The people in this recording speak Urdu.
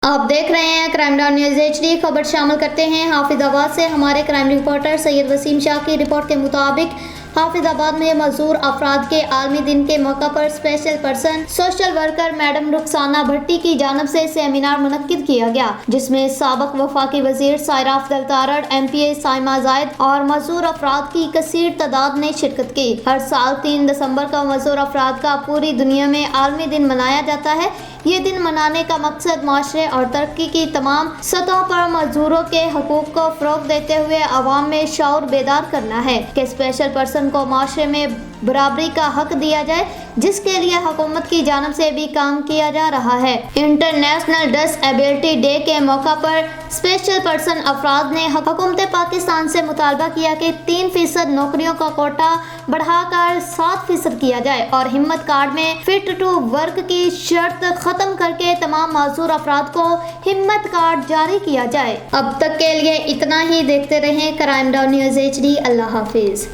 آپ دیکھ رہے ہیں کرائم ڈاؤن نیوز HD۔ خبر شامل کرتے ہیں حافظ آباد سے۔ ہمارے کرائم رپورٹر سید وسیم شاہ کی رپورٹ کے مطابق حافظ آباد میں معذور افراد کے عالمی دن کے موقع پر special person social worker madam Rukhsana Bhatti کی جانب سے سیمینار منعقد کیا گیا، جس میں سابق وفاقی وزیر سائرہ افضل تارڑ، MPA سائمہ زاہد اور معذور افراد کی کثیر تعداد نے شرکت کی۔ ہر سال 3 دسمبر کو معذور افراد کا پوری دنیا میں عالمی دن منایا جاتا ہے۔ یہ دن منانے کا مقصد معاشرے اور ترقی کی تمام سطحوں پر معذوروں کے حقوق کو فروغ دیتے ہوئے عوام میں شعور بیدار کرنا ہے کہ اسپیشل پرسن کو معاشرے میں برابری کا حق دیا جائے، جس کے لیے حکومت کی جانب سے بھی کام کیا جا رہا ہے۔ انٹرنیشنل ڈس ایبلٹی ڈے کے موقع پر اسپیشل پرسن افراد نے حکومت پاکستان سے مطالبہ کیا کہ 3% نوکریوں کا کوٹا بڑھا کر 7% کیا جائے اور ہمت کارڈ میں فٹ ٹو ورک کی شرط ختم کر کے تمام معذور افراد کو ہمت کارڈ جاری کیا جائے۔ اب تک کے لیے اتنا ہی۔ دیکھتے رہیں کرائم ڈاؤن نیوز HD۔ اللہ حافظ۔